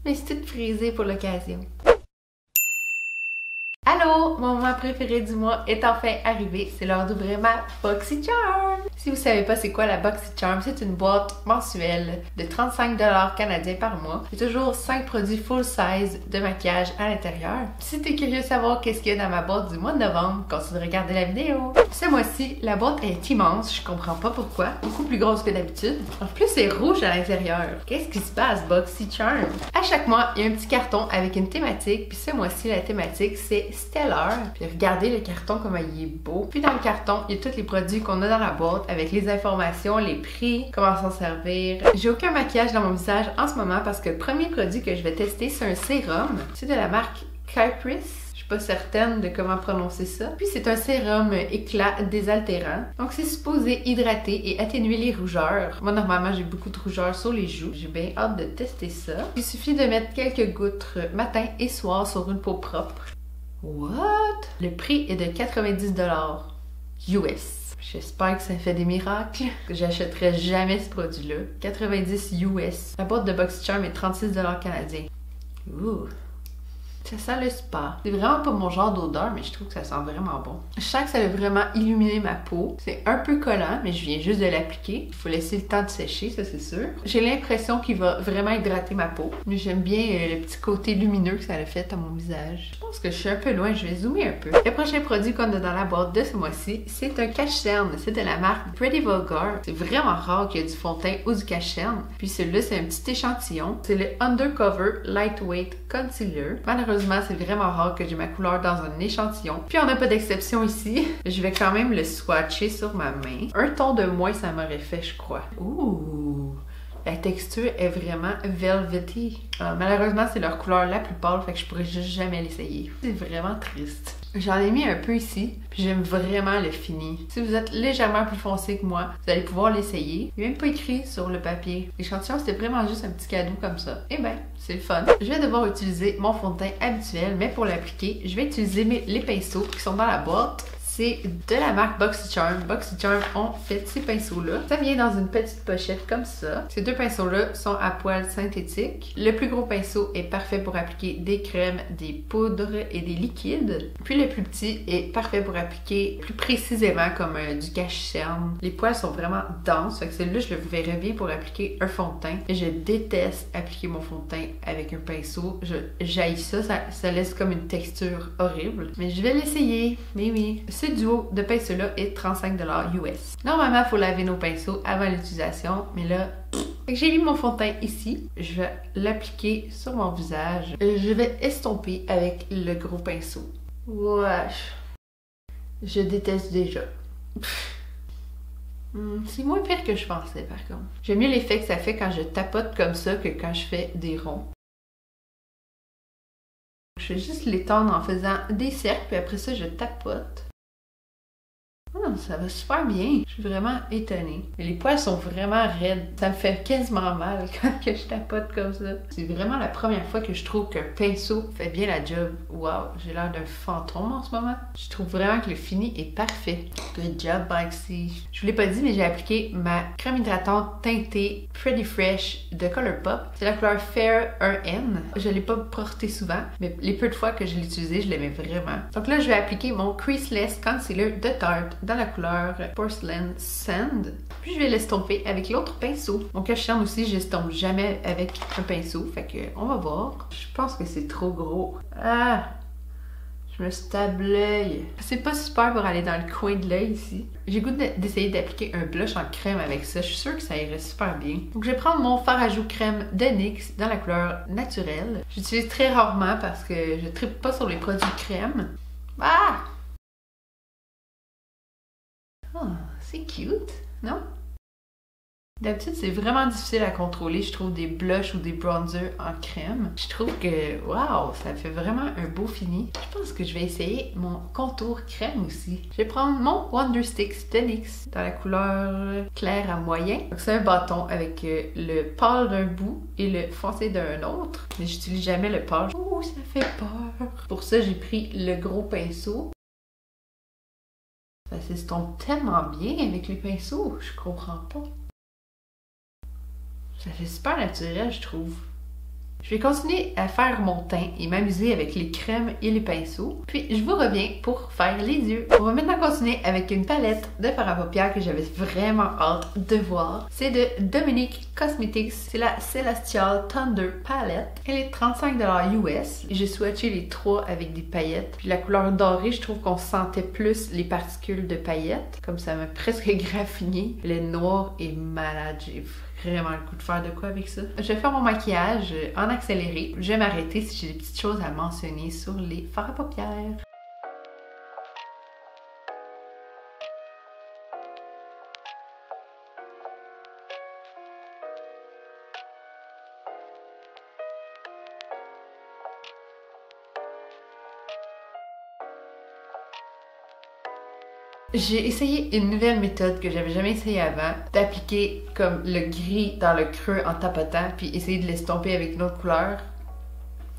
mais c'est tout frisé pour l'occasion. Allô, mon moment préféré du mois est enfin arrivé, c'est l'heure d'ouvrir ma BoxyCharm! Si vous savez pas c'est quoi la BoxyCharm, c'est une boîte mensuelle de 35$ canadiens par mois. Il y a toujours 5 produits full size de maquillage à l'intérieur. Si t'es curieux de savoir qu'est-ce qu'il y a dans ma boîte du mois de novembre, continue de regarder la vidéo. Ce mois-ci, la boîte est immense, je comprends pas pourquoi, beaucoup plus grosse que d'habitude. En plus, c'est rouge à l'intérieur. Qu'est-ce qui se passe, BoxyCharm? À chaque mois, il y a un petit carton avec une thématique, puis ce mois-ci, la thématique, c'est Stellar. Puis regardez le carton, comment il est beau. Puis dans le carton, il y a tous les produits qu'on a dans la boîte avec les informations, les prix, comment s'en servir. J'ai aucun maquillage dans mon visage en ce moment parce que le premier produit que je vais tester, c'est un sérum. C'est de la marque Caprice. Je suis pas certaine de comment prononcer ça. Puis c'est un sérum éclat désaltérant. Donc c'est supposé hydrater et atténuer les rougeurs. Moi normalement j'ai beaucoup de rougeurs sur les joues. J'ai bien hâte de tester ça. Il suffit de mettre quelques gouttes matin et soir sur une peau propre. What? Le prix est de 90$ US. J'espère que ça fait des miracles. J'achèterai jamais ce produit-là. 90 US. La boîte de BoxyCharm est 36$ canadiens. Ouh! Ça sent le spa. C'est vraiment pas mon genre d'odeur, mais je trouve que ça sent vraiment bon. Je sens que ça a vraiment illuminé ma peau. C'est un peu collant, mais je viens juste de l'appliquer. Il faut laisser le temps de sécher, ça c'est sûr. J'ai l'impression qu'il va vraiment hydrater ma peau. Mais j'aime bien le petit côté lumineux que ça a fait à mon visage. Je pense que je suis un peu loin, je vais zoomer un peu. Le prochain produit qu'on a dans la boîte de ce mois-ci, c'est un cache-cerne. C'est de la marque Pretty Vulgar. C'est vraiment rare qu'il y ait du fond de teint ou du cache-cerne. Puis celui-là, c'est un petit échantillon. C'est le Undercover Lightweight Concealer. Malheureusement, c'est vraiment rare que j'ai ma couleur dans un échantillon. Puis on n'a pas d'exception ici. Je vais quand même le swatcher sur ma main. Un ton de moins, ça m'aurait fait, je crois. Ouh! La texture est vraiment velvety. Malheureusement, c'est leur couleur la plus pâle, fait que je pourrais juste jamais l'essayer. C'est vraiment triste. J'en ai mis un peu ici, puis j'aime vraiment le fini. Si vous êtes légèrement plus foncé que moi, vous allez pouvoir l'essayer. Il n'est même pas écrit sur le papier. L'échantillon, c'était vraiment juste un petit cadeau comme ça. Eh ben, c'est le fun. Je vais devoir utiliser mon fond de teint habituel, mais pour l'appliquer, je vais utiliser les pinceaux qui sont dans la boîte. C'est de la marque BoxyCharm. BoxyCharm ont fait ces pinceaux-là. Ça vient dans une petite pochette comme ça. Ces deux pinceaux-là sont à poils synthétiques. Le plus gros pinceau est parfait pour appliquer des crèmes, des poudres et des liquides. Puis le plus petit est parfait pour appliquer plus précisément comme du cache-cerne. Les poils sont vraiment denses, fait que celui-là, je le verrais bien pour appliquer un fond de teint. Et je déteste appliquer mon fond de teint avec un pinceau. J'haïs ça, ça laisse comme une texture horrible. Mais je vais l'essayer. Mais oui. Ce duo de pinceaux-là est 35$ US. Normalement, il faut laver nos pinceaux avant l'utilisation, mais là, j'ai mis mon fond de teint ici. Je vais l'appliquer sur mon visage. Je vais estomper avec le gros pinceau. Wesh. Je déteste déjà. C'est moins pire que je pensais, par contre. J'aime mieux l'effet que ça fait quand je tapote comme ça que quand je fais des ronds. Je vais juste l'étendre en faisant des cercles, puis après ça, je tapote. Ça va super bien. Je suis vraiment étonnée. Mais les poils sont vraiment raides. Ça me fait quasiment mal quand que je tapote comme ça. C'est vraiment la première fois que je trouve qu'un pinceau fait bien la job. Wow, j'ai l'air d'un fantôme en ce moment. Je trouve vraiment que le fini est parfait. Good job, Boxy. Je vous l'ai pas dit, mais j'ai appliqué ma crème hydratante teintée Pretty Fresh de Colourpop. C'est la couleur Fair 1N. Je l'ai pas portée souvent, mais les peu de fois que je l'ai utilisée, je l'aimais vraiment. Donc là, je vais appliquer mon Creaseless Concealer de Tarte dans la couleur Porcelain Sand. Puis je vais l'estomper avec l'autre pinceau. Mon cache-cerne aussi, je l'estompe jamais avec un pinceau. Fait que on va voir. Je pense que c'est trop gros. Ah! Je me stab l'œil. C'est pas super pour aller dans le coin de l'œil ici. J'ai goût d'essayer d'appliquer un blush en crème avec ça. Je suis sûre que ça irait super bien. Donc je vais prendre mon fard à joues crème de NYX dans la couleur naturelle. J'utilise très rarement parce que je tripe pas sur les produits crème. Ah! Oh, c'est cute, non? D'habitude, c'est vraiment difficile à contrôler, je trouve, des blushs ou des bronzers en crème. Je trouve que, waouh, ça fait vraiment un beau fini. Je pense que je vais essayer mon contour crème aussi. Je vais prendre mon Wonder Sticks de NYX dans la couleur claire à moyen. Donc c'est un bâton avec le pâle d'un bout et le foncé d'un autre. Mais j'utilise jamais le pâle. Oh, ça fait peur! Pour ça, j'ai pris le gros pinceau. Ça s'estompe tellement bien avec les pinceaux, je comprends pas. Ça fait super naturel, je trouve. Je vais continuer à faire mon teint et m'amuser avec les crèmes et les pinceaux. Puis je vous reviens pour faire les yeux. On va maintenant continuer avec une palette de fard à paupières que j'avais vraiment hâte de voir. C'est de Dominique Cosmetics. C'est la Celestial Thunder Palette. Elle est 35$ US. J'ai swatché les trois avec des paillettes. Puis la couleur dorée, je trouve qu'on sentait plus les particules de paillettes. Comme ça m'a presque graffiné. Le noir est malade. J'ai vraiment le coup de faire de quoi avec ça. Je vais faire mon maquillage en accéléré. Je vais m'arrêter si j'ai des petites choses à mentionner sur les fards à paupières. J'ai essayé une nouvelle méthode que j'avais jamais essayé avant, d'appliquer comme le gris dans le creux en tapotant, puis essayer de l'estomper avec une autre couleur.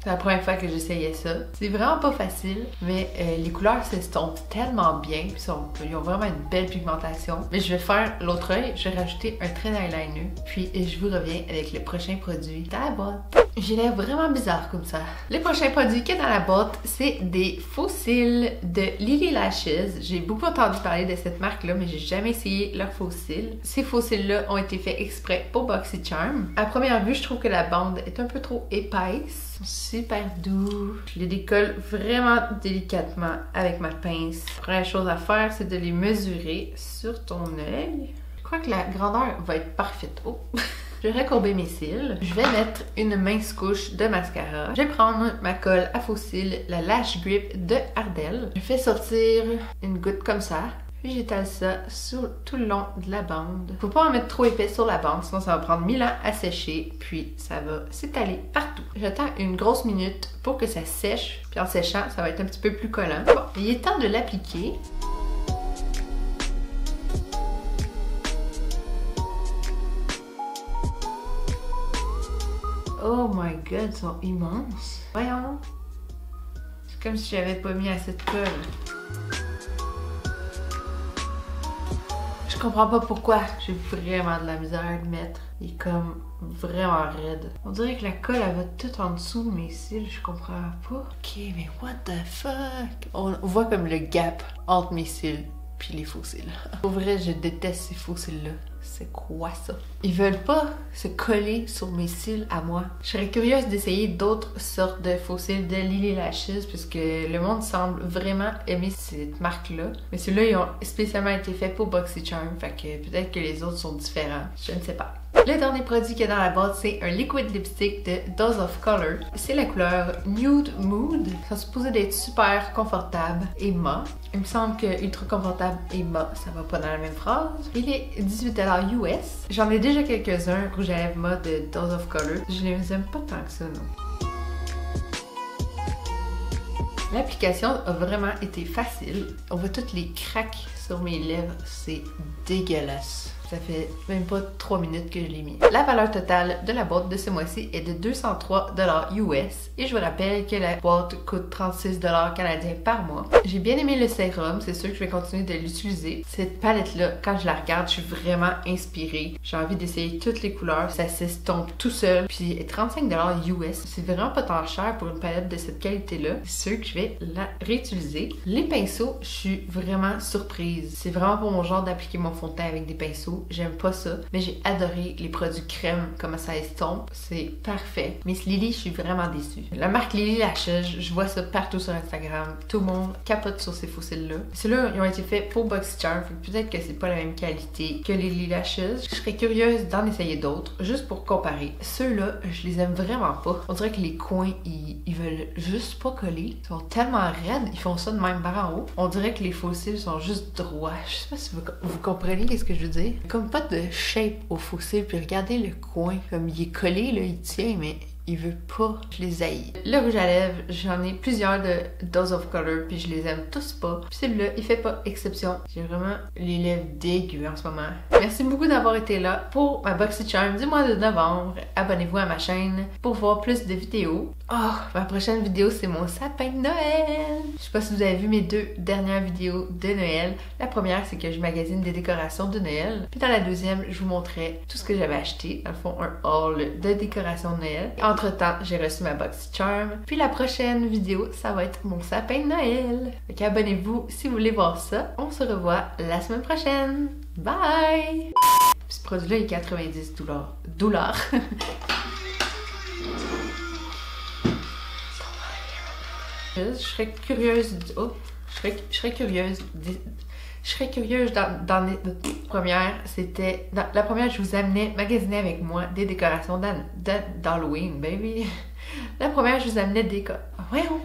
C'est la première fois que j'essayais ça. C'est vraiment pas facile, mais les couleurs s'estompent tellement bien, puis ils ont vraiment une belle pigmentation. Mais je vais faire l'autre œil, je vais rajouter un trait d'eyeliner, puis je vous reviens avec le prochain produit dans la boîte. J'ai l'air vraiment bizarre comme ça. Le prochain produit qui est dans la boîte, c'est des faux cils de Lily Lashes. J'ai beaucoup entendu parler de cette marque-là, mais j'ai jamais essayé leurs faux cils. Ces faux cils-là ont été faits exprès pour BoxyCharm. À première vue, je trouve que la bande est un peu trop épaisse. Ils sont super doux. Je les décolle vraiment délicatement avec ma pince. La première chose à faire, c'est de les mesurer sur ton œil. Je crois que la grandeur va être parfaite. Oh! Je vais recourber mes cils. Je vais mettre une mince couche de mascara. Je vais prendre ma colle à faux cils, la Lash Grip de Ardell. Je fais sortir une goutte comme ça. Puis j'étale ça sur tout le long de la bande. Faut pas en mettre trop épais sur la bande, sinon ça va prendre 1000 ans à sécher. Puis ça va s'étaler partout. J'attends une grosse minute pour que ça sèche. Puis en séchant, ça va être un petit peu plus collant. Bon, il est temps de l'appliquer. Oh my god, ils sont immenses. Voyons. C'est comme si j'avais pas mis assez de colle. Je comprends pas pourquoi. J'ai vraiment de la misère à le mettre. Il est comme vraiment raide. On dirait que la colle, elle va tout en dessous de mes cils. Je comprends pas. Ok, mais what the fuck? On voit comme le gap entre mes cils puis les faux cils. Pour vrai, je déteste ces faux cils-là. C'est quoi ça? Ils veulent pas se coller sur mes cils à moi. Je serais curieuse d'essayer d'autres sortes de faux cils de Lily Lashes puisque le monde semble vraiment aimer cette marque-là. Mais ceux-là, ils ont spécialement été faits pour BoxyCharm, fait que peut-être que les autres sont différents. Je ne sais pas. Le dernier produit qu'il y a dans la boîte, c'est un liquid lipstick de Dose of Color. C'est la couleur Nude Mood. Ça se supposé d'être super confortable et mat. Il me semble que ultra confortable et mat, ça va pas dans la même phrase. Il est 18$ US. J'en ai déjà quelques-uns rouge à lèvres mat de Dose of Color. Je les aime pas tant que ça, non. L'application a vraiment été facile. On voit toutes les craques sur mes lèvres. C'est dégueulasse. Ça fait même pas 3 minutes que je l'ai mis. La valeur totale de la boîte de ce mois-ci est de 203$ US. Et je vous rappelle que la boîte coûte 36$ canadiens par mois. J'ai bien aimé le sérum, c'est sûr que je vais continuer de l'utiliser. Cette palette-là, quand je la regarde, je suis vraiment inspirée. J'ai envie d'essayer toutes les couleurs. Ça s'estompe tout seul. Puis 35$ US, c'est vraiment pas tant cher pour une palette de cette qualité-là. C'est sûr que je vais la réutiliser. Les pinceaux, je suis vraiment surprise. C'est vraiment pour mon genre d'appliquer mon fond de teint avec des pinceaux. J'aime pas ça, mais j'ai adoré les produits crème, comment ça estompe, c'est parfait. Miss Lily, je suis vraiment déçue. La marque Lily Lashes, je vois ça partout sur Instagram. Tout le monde capote sur ces faux cils-là. Ceux-là, ils ont été faits pour BoxyCharm, peut-être que c'est pas la même qualité que les Lily Lashes. Je serais curieuse d'en essayer d'autres, juste pour comparer. Ceux-là, je les aime vraiment pas. On dirait que les coins, ils veulent juste pas coller. Ils sont tellement raides, ils font ça de même par en haut. On dirait que les faux cils sont juste droits. Je sais pas si vous comprenez ce que je veux dire. Comme pas de shape au faux cils, puis regardez le coin, comme il est collé, là, il tient, mais il veut pas. Je les haïs. Le rouge à lèvres, j'en ai plusieurs de Dose of Color, puis je les aime tous pas. Puis celui-là, il fait pas exception. J'ai vraiment les lèvres dégueu en ce moment. Merci beaucoup d'avoir été là pour ma BoxyCharm du mois de novembre. Abonnez-vous à ma chaîne pour voir plus de vidéos. Oh, ma prochaine vidéo, c'est mon sapin de Noël! Je sais pas si vous avez vu mes 2 dernières vidéos de Noël. La première, c'est que je magasine des décorations de Noël. Puis dans la deuxième, je vous montrais tout ce que j'avais acheté. Dans le fond, un haul de décorations de Noël. En Entre-temps, j'ai reçu ma BoxyCharm. Puis la prochaine vidéo, ça va être mon sapin de Noël. Fait qu'abonnez-vous si vous voulez voir ça. On se revoit la semaine prochaine. Bye! Puis ce produit-là est 90 dollars. Je serais curieuse. Je serais curieuse dans les premières. C'était. La première, je vous amenais magasiner avec moi des décorations d'Halloween, baby. La première, je vous amenais des. Voyons!